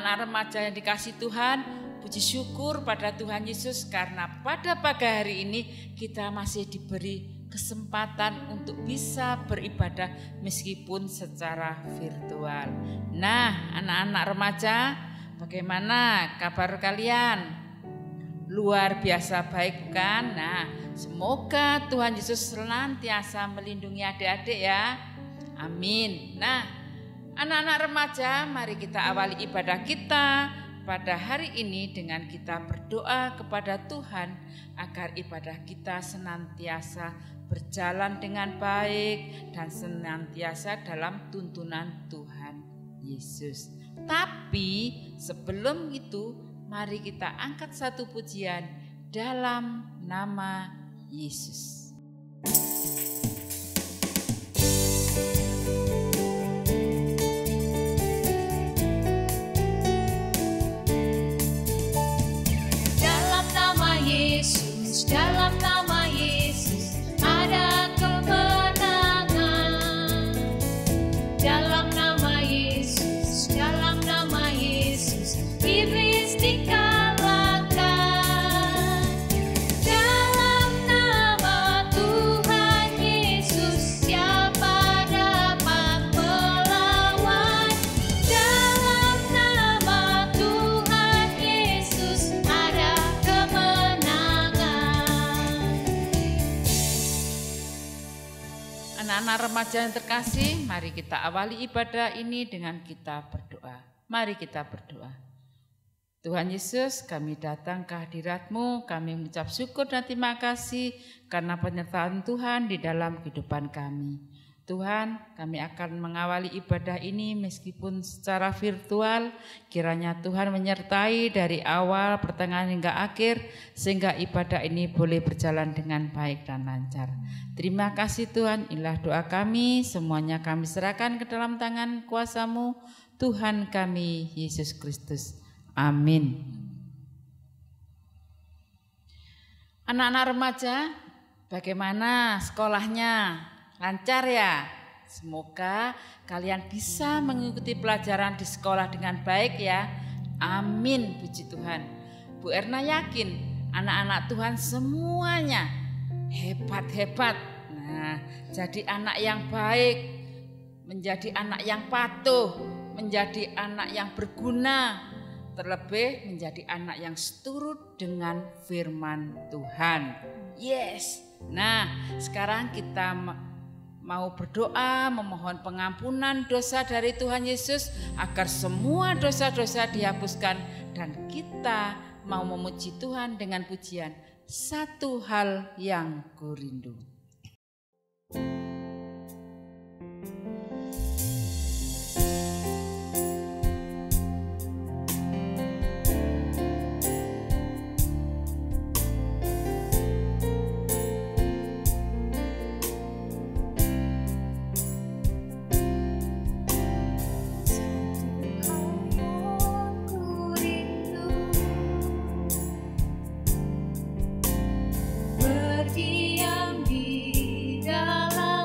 anak-anak remaja yang dikasih Tuhan, puji syukur pada Tuhan Yesus karena pada pagi hari ini kita masih diberi kesempatan untuk bisa beribadah meskipun secara virtual. Nah, anak-anak remaja, bagaimana kabar kalian? Luar biasa baik kan? Nah, semoga Tuhan Yesus senantiasa melindungi adik-adik ya. Amin. Nah, anak-anak remaja, mari kita awali ibadah kita pada hari ini dengan kita berdoa kepada Tuhan agar ibadah kita senantiasa berjalan dengan baik dan senantiasa dalam tuntunan Tuhan Yesus. Tapi sebelum itu, mari kita angkat satu pujian dalam nama Yesus. Dalam nama Yesus ada kemenangan. Dalam nama Yesus iblis dikalahkan. Dalam nama Tuhan Yesus siapa dapat melawan? Dalam nama Tuhan Yesus ada Anak-anak remaja yang terkasih, mari kita awali ibadah ini dengan kita berdoa. Mari kita berdoa. Tuhan Yesus, kami datang ke hadirat-Mu, kami mengucap syukur dan terima kasih karena penyertaan Tuhan di dalam kehidupan kami. Tuhan, kami akan mengawali ibadah ini meskipun secara virtual. Kiranya Tuhan menyertai dari awal, pertengahan hingga akhir, sehingga ibadah ini boleh berjalan dengan baik dan lancar. Terima kasih Tuhan, inilah doa kami, semuanya kami serahkan ke dalam tangan kuasa-Mu, Tuhan kami, Yesus Kristus. Amin. Anak-anak remaja, bagaimana sekolahnya? Lancar ya? Semoga kalian bisa mengikuti pelajaran di sekolah dengan baik ya. Amin, puji Tuhan. Bu Erna yakin anak-anak Tuhan semuanya hebat-hebat. Nah, jadi anak yang baik, menjadi anak yang patuh, menjadi anak yang berguna, terlebih menjadi anak yang seturut dengan firman Tuhan. Yes. Nah, sekarang kita mau berdoa memohon pengampunan dosa dari Tuhan Yesus agar semua dosa-dosa dihapuskan dan kita mau memuji Tuhan dengan pujian Satu Hal Yang Kurindu. berdiam di dalam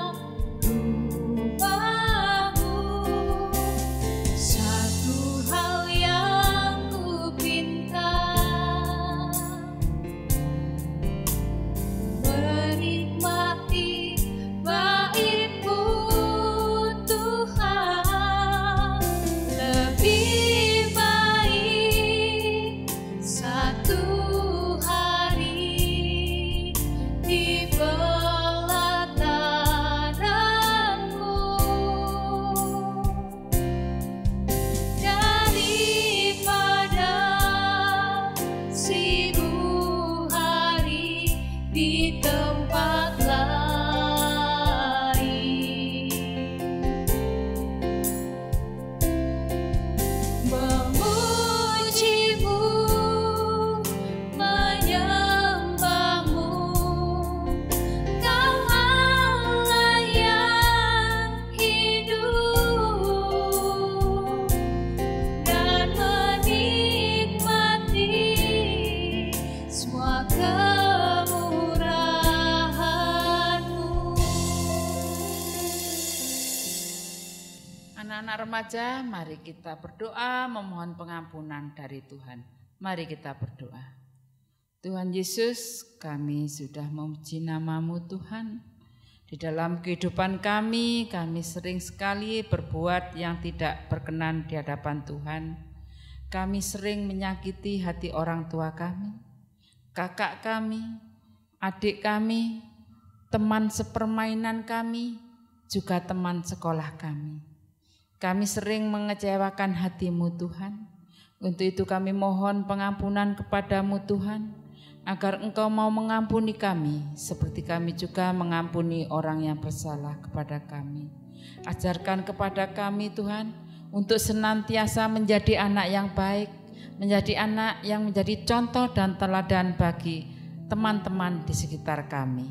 Anak-anak remaja, mari kita berdoa memohon pengampunan dari Tuhan. Mari kita berdoa. Tuhan Yesus, kami sudah memuji nama-Mu Tuhan. Di dalam kehidupan kami sering sekali berbuat yang tidak berkenan di hadapan Tuhan. Kami sering menyakiti hati orang tua kami, kakak kami, adik kami, teman sepermainan kami, juga teman sekolah kami. Kami sering mengecewakan hati-Mu Tuhan. Untuk itu kami mohon pengampunan kepada-Mu Tuhan, agar Engkau mau mengampuni kami, seperti kami juga mengampuni orang yang bersalah kepada kami. Ajarkan kepada kami Tuhan, untuk senantiasa menjadi anak yang baik, menjadi anak yang menjadi contoh dan teladan bagi teman-teman di sekitar kami.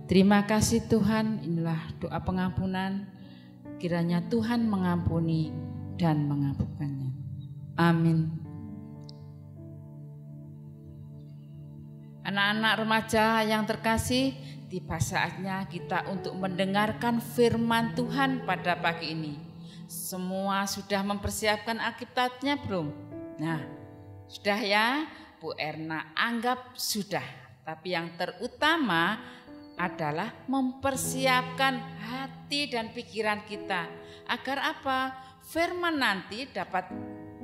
Terima kasih Tuhan, inilah doa pengampunan. Kiranya Tuhan mengampuni dan mengabulkannya. Amin. Anak-anak remaja yang terkasih, tiba saatnya kita untuk mendengarkan firman Tuhan pada pagi ini. Semua sudah mempersiapkan Alkitabnya belum? Nah, sudah ya, Bu Erna anggap sudah. Tapi yang terutama adalah mempersiapkan hati dan pikiran kita. Agar apa? Firman nanti dapat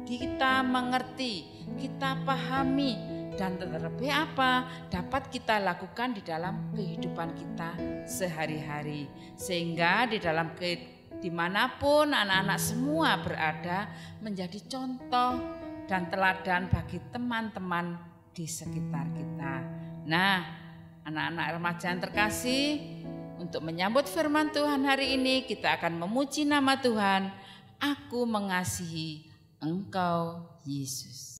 kita mengerti, kita pahami, dan terlebih apa? Dapat kita lakukan di dalam kehidupan kita sehari-hari. Sehingga di dalam dimanapun anak-anak semua berada, menjadi contoh dan teladan bagi teman-teman di sekitar kita. Nah, anak-anak remaja yang terkasih, untuk menyambut firman Tuhan hari ini kita akan memuji nama Tuhan. Aku mengasihi Engkau Yesus.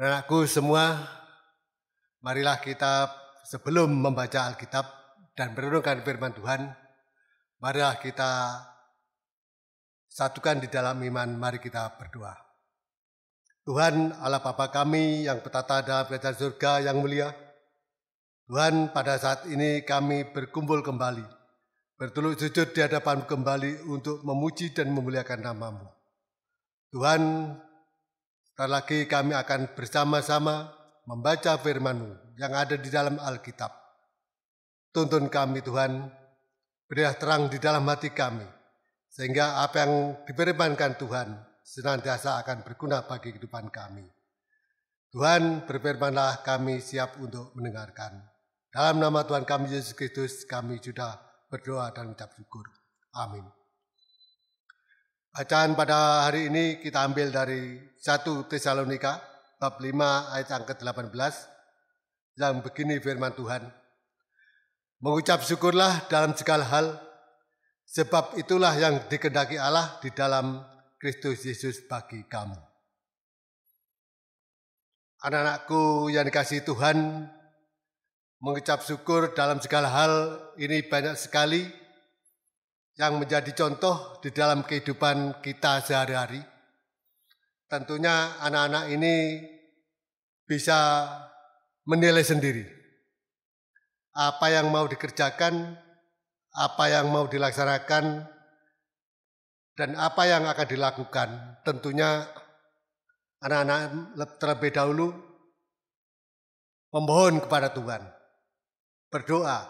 Anakku semua, marilah kita sebelum membaca Alkitab dan merenungkan firman Tuhan, marilah kita satukan di dalam iman, mari kita berdoa. Tuhan Allah Bapa kami yang bertata dalam kerajaan surga yang mulia, Tuhan, pada saat ini kami berkumpul kembali, bertuluk sujud di hadapan kembali untuk memuji dan memuliakan nama-Mu. Tuhan, sebentar lagi kami akan bersama-sama membaca firman-Mu yang ada di dalam Alkitab. Tuntun kami Tuhan, berilah terang di dalam hati kami, sehingga apa yang difirmankan Tuhan senantiasa akan berguna bagi kehidupan kami. Tuhan, berfirmanlah, kami siap untuk mendengarkan. Dalam nama Tuhan kami Yesus Kristus, kami sudah berdoa dan mengucap syukur. Amin. Bacaan pada hari ini kita ambil dari 1 Tesalonika bab 5 ayat yang ke-18 yang begini firman Tuhan. Mengucap syukurlah dalam segala hal, sebab itulah yang dikehendaki Allah di dalam Kristus Yesus bagi kamu. Anak-anakku yang dikasihi Tuhan, mengucap syukur dalam segala hal ini banyak sekali yang menjadi contoh di dalam kehidupan kita sehari-hari. tentunya anak-anak ini bisa menilai sendiri apa yang mau dikerjakan, apa yang mau dilaksanakan, dan apa yang akan dilakukan. Tentunya anak-anak terlebih dahulu memohon kepada Tuhan, berdoa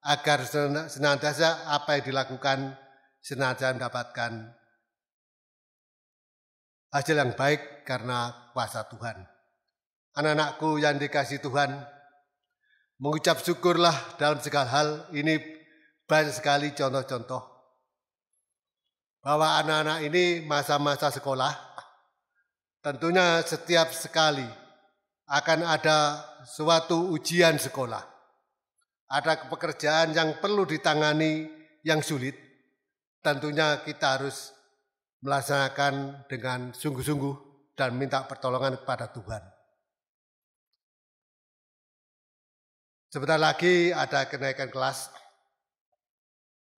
agar senantiasa apa yang dilakukan senantiasa mendapatkan hasil yang baik karena kuasa Tuhan. Anak-anakku yang dikasihi Tuhan, mengucap syukurlah dalam segala hal. Ini banyak sekali contoh-contoh bahwa anak-anak ini masa-masa sekolah, tentunya setiap sekali akan ada suatu ujian sekolah. Ada pekerjaan yang perlu ditangani yang sulit, tentunya kita harus melaksanakan dengan sungguh-sungguh dan minta pertolongan kepada Tuhan. Sebentar lagi ada kenaikan kelas.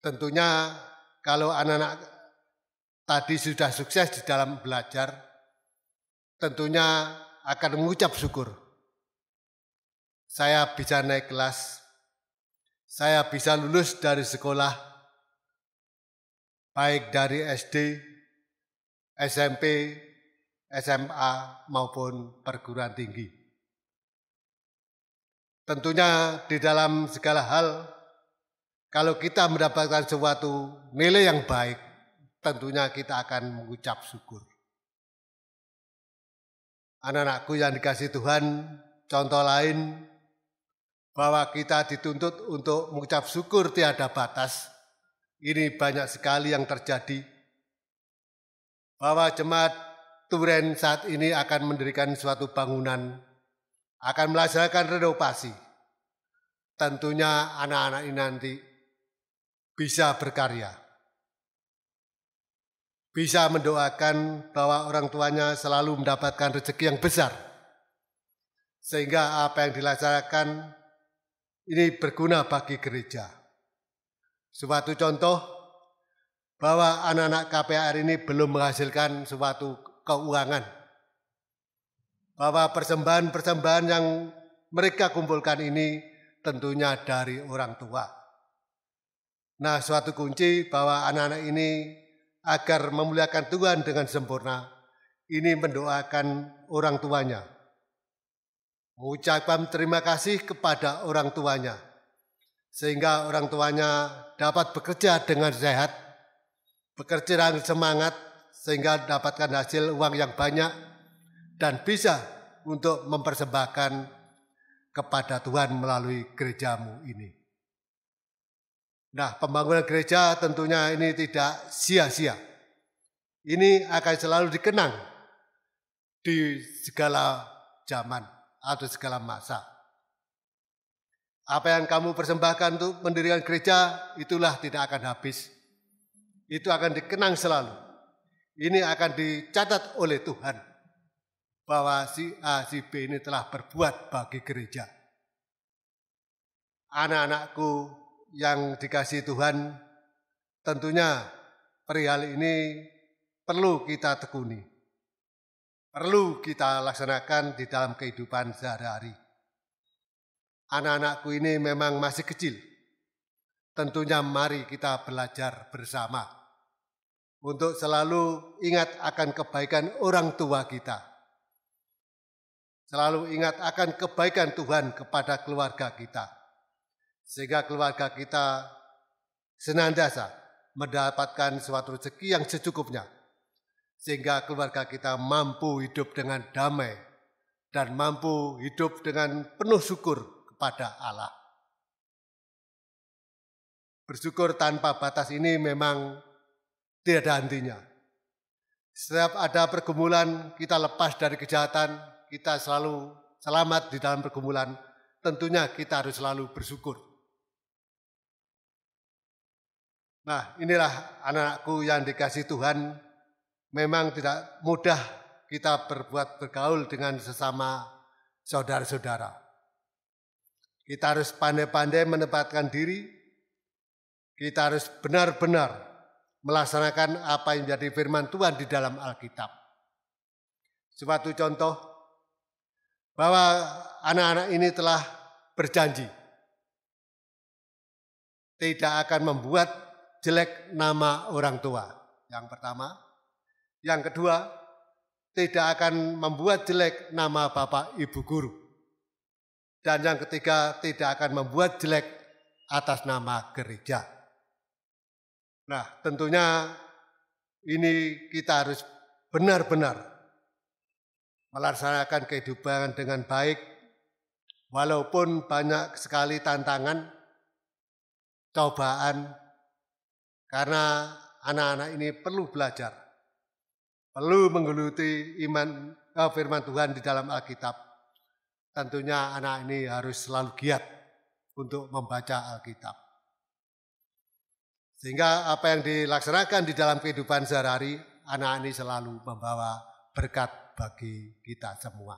Tentunya kalau anak-anak tadi sudah sukses di dalam belajar, tentunya akan mengucap syukur. Saya bisa naik kelas, saya bisa lulus dari sekolah, baik dari SD, SMP, SMA maupun perguruan tinggi. Tentunya di dalam segala hal, kalau kita mendapatkan suatu nilai yang baik, tentunya kita akan mengucap syukur. Anak-anakku yang dikasihi Tuhan, contoh lain bahwa kita dituntut untuk mengucap syukur tiada batas. Ini banyak sekali yang terjadi. Bahwa jemaat Turen saat ini akan mendirikan suatu bangunan, akan melaksanakan renovasi. Tentunya anak-anak ini nanti bisa berkarya, bisa mendoakan bahwa orang tuanya selalu mendapatkan rezeki yang besar, sehingga apa yang dilaksanakan ini berguna bagi gereja. Suatu contoh bahwa anak-anak KPR ini belum menghasilkan suatu keuangan, bahwa persembahan-persembahan yang mereka kumpulkan ini tentunya dari orang tua. Nah, suatu kunci bahwa anak-anak ini agar memuliakan Tuhan dengan sempurna, ini mendoakan orang tuanya, mengucapkan terima kasih kepada orang tuanya, sehingga orang tuanya dapat bekerja dengan sehat, bekerja dengan semangat, sehingga dapatkan hasil uang yang banyak, dan bisa untuk mempersembahkan kepada Tuhan melalui gerejamu ini. Nah, pembangunan gereja tentunya ini tidak sia-sia. Ini akan selalu dikenang di segala zaman atau segala masa. Apa yang kamu persembahkan untuk mendirikan gereja, itulah tidak akan habis. Itu akan dikenang selalu. Ini akan dicatat oleh Tuhan bahwa si A, si B ini telah berbuat bagi gereja. Anak-anakku yang dikasihi Tuhan, tentunya perihal ini perlu kita tekuni, perlu kita laksanakan di dalam kehidupan sehari-hari. Anak-anakku ini memang masih kecil, tentunya mari kita belajar bersama untuk selalu ingat akan kebaikan orang tua kita, selalu ingat akan kebaikan Tuhan kepada keluarga kita, sehingga keluarga kita senantiasa mendapatkan suatu rezeki yang secukupnya, sehingga keluarga kita mampu hidup dengan damai dan mampu hidup dengan penuh syukur kepada Allah. Bersyukur tanpa batas ini memang tidak ada hentinya. Setiap ada pergumulan, kita lepas dari kejahatan, kita selalu selamat di dalam pergumulan, tentunya kita harus selalu bersyukur. Nah, inilah anak-anakku yang dikasihi Tuhan, memang tidak mudah kita bergaul dengan sesama saudara-saudara. Kita harus pandai-pandai menempatkan diri, kita harus benar-benar melaksanakan apa yang menjadi firman Tuhan di dalam Alkitab. suatu contoh bahwa anak-anak ini telah berjanji tidak akan membuat jelek nama orang tua. Yang pertama. Yang kedua, tidak akan membuat jelek nama Bapak Ibu guru. Dan yang ketiga, tidak akan membuat jelek atas nama gereja. Nah, tentunya ini kita harus benar-benar melaksanakan kehidupan dengan baik, walaupun banyak sekali tantangan, cobaan, karena anak-anak ini perlu belajar, perlu menggeluti firman Tuhan di dalam Alkitab. Tentunya anak ini harus selalu giat untuk membaca Alkitab. Sehingga apa yang dilaksanakan di dalam kehidupan sehari-hari, anak ini selalu membawa berkat bagi kita semua.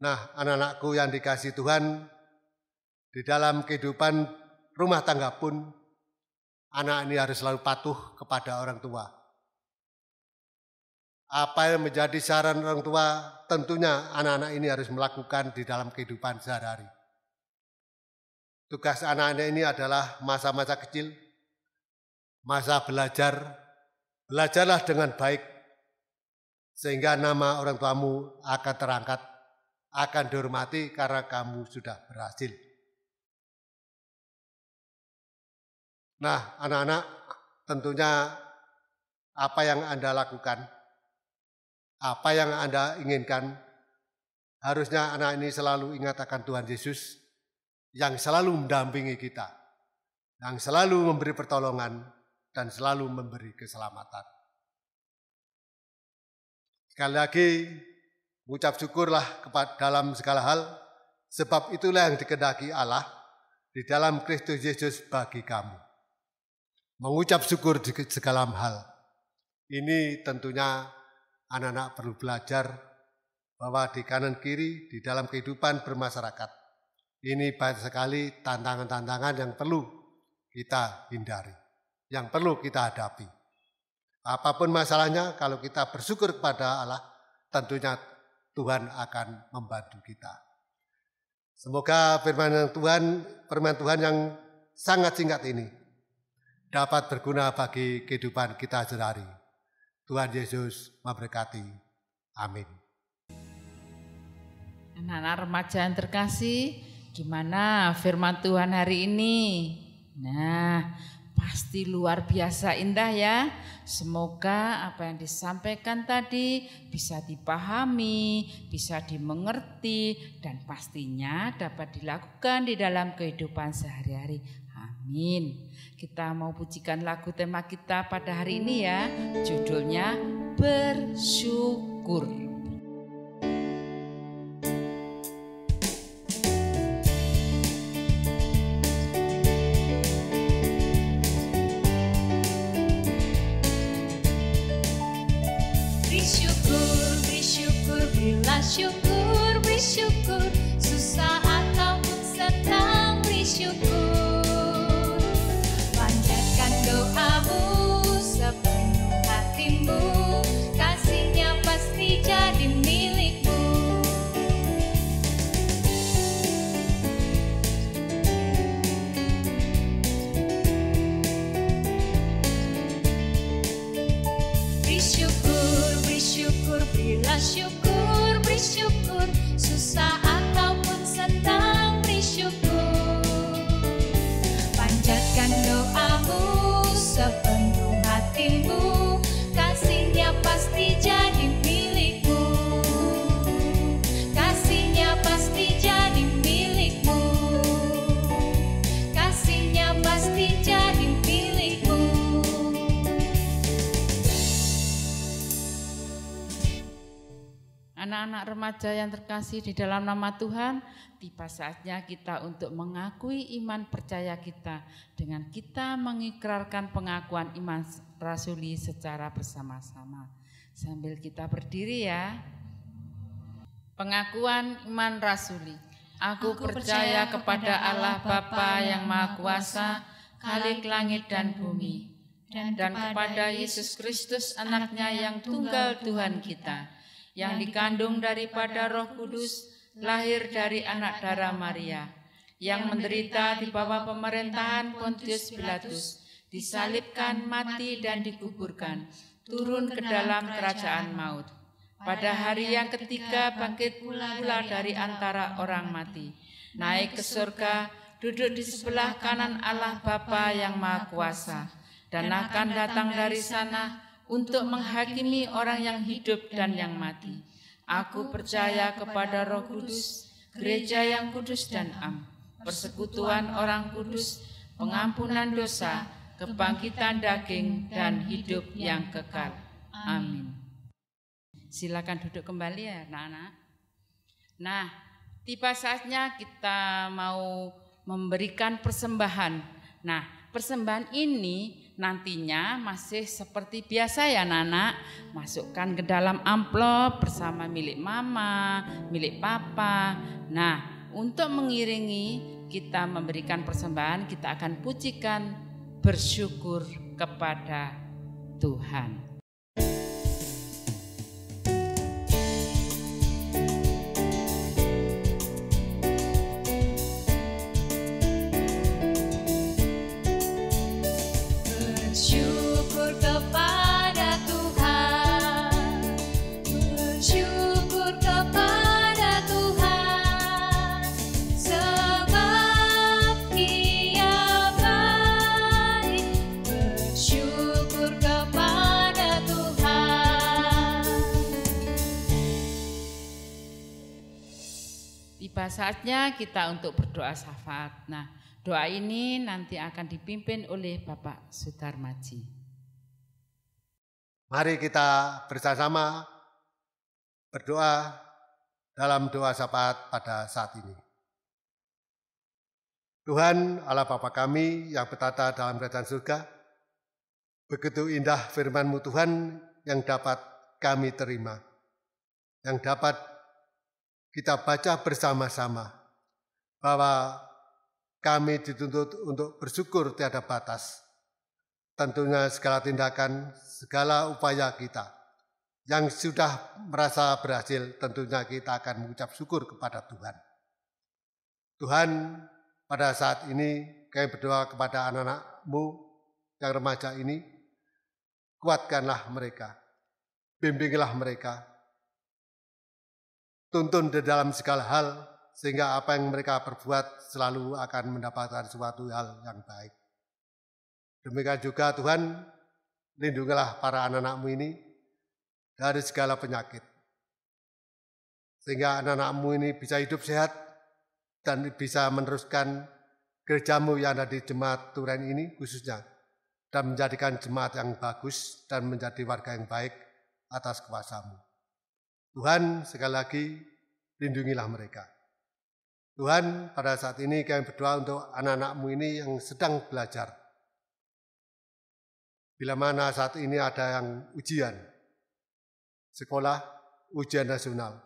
Nah, anak-anakku yang dikasihi Tuhan, di dalam kehidupan rumah tangga pun, anak ini harus selalu patuh kepada orang tua. Apa yang menjadi saran orang tua, tentunya anak-anak ini harus melakukan di dalam kehidupan sehari-hari. Tugas anak-anak ini adalah masa-masa kecil, masa belajar. Belajarlah dengan baik, sehingga nama orang tuamu akan terangkat, akan dihormati karena kamu sudah berhasil. Nah, anak-anak, tentunya apa yang Anda lakukan, apa yang Anda inginkan, harusnya anak ini selalu ingat akan Tuhan Yesus yang selalu mendampingi kita, yang selalu memberi pertolongan dan selalu memberi keselamatan. Sekali lagi, mengucap syukurlah dalam segala hal, sebab itulah yang dikehendaki Allah di dalam Kristus Yesus bagi kamu. Mengucap syukur di segala hal. Ini tentunya anak-anak perlu belajar bahwa di kanan kiri, di dalam kehidupan bermasyarakat, ini banyak sekali tantangan-tantangan yang perlu kita hindari, yang perlu kita hadapi. Apapun masalahnya, kalau kita bersyukur kepada Allah, tentunya Tuhan akan membantu kita. Semoga firman Tuhan yang sangat singkat ini dapat berguna bagi kehidupan kita sehari-hari. Tuhan Yesus memberkati. Amin. Anak-anak remaja yang terkasih, gimana firman Tuhan hari ini? Nah, pasti luar biasa indah ya. Semoga apa yang disampaikan tadi bisa dipahami, bisa dimengerti, dan pastinya dapat dilakukan di dalam kehidupan sehari-hari. Amin. Kita mau pujikan lagu tema kita pada hari ini ya. Judulnya Bersyukur. Syukur, bersyukur, susah ataupun senang bersyukur. Panjatkan doamu sepenuh hatimu, kasihnya pasti jadi milikmu. Bersyukur, bersyukur, berilah syukur. Bersyukur, susah ataupun senang bersyukur. Panjatkan doamu sepenuh hatimu, kasihnya pasti jadi milikmu. Kasihnya pasti jadi milikmu. Kasihnya pasti jadi milikmu. Anak-anak remaja yang terkasih di dalam nama Tuhan, tiba saatnya kita untuk mengakui iman percaya kita dengan kita mengikrarkan pengakuan iman rasuli secara bersama-sama. Sambil kita berdiri ya. Pengakuan iman rasuli. Aku percaya kepada Allah Bapa yang Maha Kuasa, Khalik langit dan bumi, dan kepada Yesus Kristus anaknya yang tunggal Tuhan kita, yang dikandung daripada Roh Kudus, lahir dari anak darah Maria, yang menderita di bawah pemerintahan Pontius Pilatus, disalibkan, mati dan dikuburkan, turun ke dalam kerajaan maut. Pada hari yang ketiga bangkit pula dari antara orang mati, naik ke surga, duduk di sebelah kanan Allah Bapa yang Maha Kuasa, dan akan datang dari sana untuk menghakimi orang yang hidup dan yang mati. Aku percaya kepada Roh Kudus, gereja yang kudus dan am, persekutuan orang kudus, pengampunan dosa, kebangkitan daging, dan hidup yang kekal. Amin. Silakan duduk kembali ya anak-anak. Nah, tiba saatnya kita mau memberikan persembahan. Nah, persembahan ini nantinya masih seperti biasa ya anak-anak. Masukkan ke dalam amplop bersama milik mama, milik papa. Nah, untuk mengiringi kita memberikan persembahan, kita akan pujikan bersyukur kepada Tuhan. Tiba saatnya kita untuk berdoa syafaat. Nah, doa ini nanti akan dipimpin oleh Bapak Sudarmaji. Mari kita bersama-sama berdoa dalam doa syafaat pada saat ini. Tuhan Allah Bapa kami yang bertata dalam kerajaan surga, begitu indah firman-Mu Tuhan yang dapat kami terima, yang dapat kita baca bersama-sama, bahwa kami dituntut untuk bersyukur tiada batas. Tentunya segala tindakan, segala upaya kita yang sudah merasa berhasil, tentunya kita akan mengucap syukur kepada Tuhan. Tuhan, pada saat ini kami berdoa kepada anak-anak-Mu yang remaja ini, kuatkanlah mereka, bimbinglah mereka, tuntun di dalam segala hal, sehingga apa yang mereka perbuat selalu akan mendapatkan suatu hal yang baik. Demikian juga Tuhan, lindungilah para anak-anak-Mu ini dari segala penyakit, sehingga anak-anak-Mu ini bisa hidup sehat dan bisa meneruskan gereja-Mu yang ada di jemaat Turen ini khususnya, dan menjadikan jemaat yang bagus dan menjadi warga yang baik atas kuasa-Mu. Tuhan, sekali lagi lindungilah mereka. Tuhan, pada saat ini kami berdoa untuk anak-anak-Mu ini yang sedang belajar. Bila mana saat ini ada yang ujian, sekolah, ujian nasional,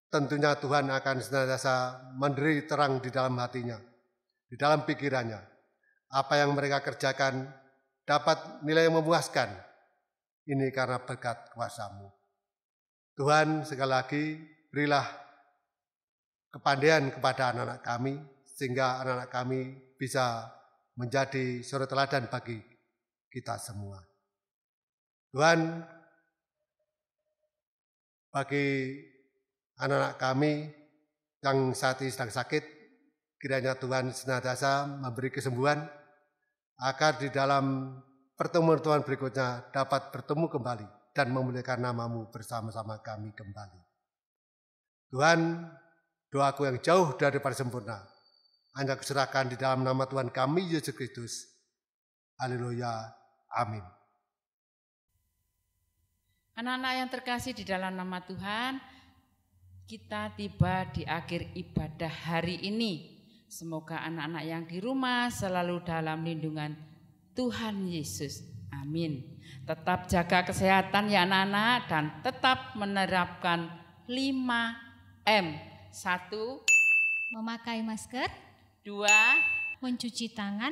tentunya Tuhan akan senantiasa memberi terang di dalam hatinya, di dalam pikirannya. Apa yang mereka kerjakan dapat nilai yang memuaskan. Ini karena berkat kuasa-Mu. Tuhan, sekali lagi berilah kepandaian kepada anak-anak kami, sehingga anak-anak kami bisa menjadi suri teladan bagi kita semua. Tuhan, bagi anak-anak kami yang saat ini sedang sakit, kiranya Tuhan senantiasa memberi kesembuhan, agar di dalam pertemuan-pertemuan berikutnya dapat bertemu kembali dan memuliakan nama-Mu bersama-sama kami kembali. Tuhan, doaku yang jauh daripada sempurna, hanya kuserahkan di dalam nama Tuhan kami, Yesus Kristus. Haleluya. Amin. Anak-anak yang terkasih di dalam nama Tuhan, kita tiba di akhir ibadah hari ini. Semoga anak-anak yang di rumah selalu dalam lindungan Tuhan Yesus. Amin. Tetap jaga kesehatan ya anak-anak, dan tetap menerapkan 5M. 1. Memakai masker. 2. Mencuci tangan.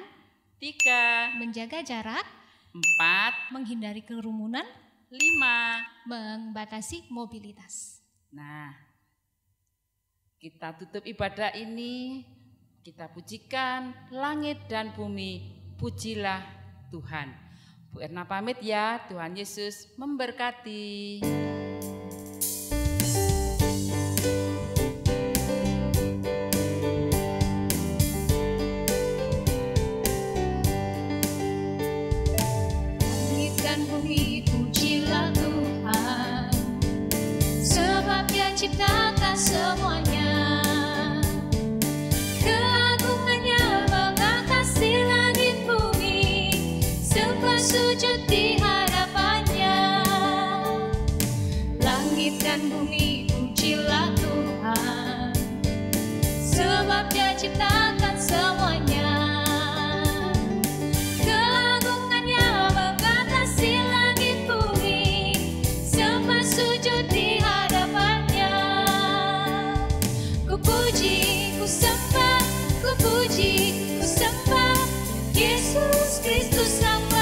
3. Menjaga jarak. 4. 4, menghindari kerumunan, 5. membatasi mobilitas. Nah, kita tutup ibadah ini, kita pujikan langit dan bumi, pujilah Tuhan. Bu Erna pamit ya, Tuhan Yesus memberkati. Langit dan bumi, pujilah Tuhan, sebab Dia ciptakan semuanya. Keagungannya mengatasi langit bumi, sembah sujud di hadapannya. Langit dan bumi, pujilah Tuhan, sebab Dia ciptakan semuanya. Keagungannya mengatasi langit bumi, sembah sujud di hadapannya. Ku puji, ku sembah, ku puji, ku sembah Yesus Kristus Rama.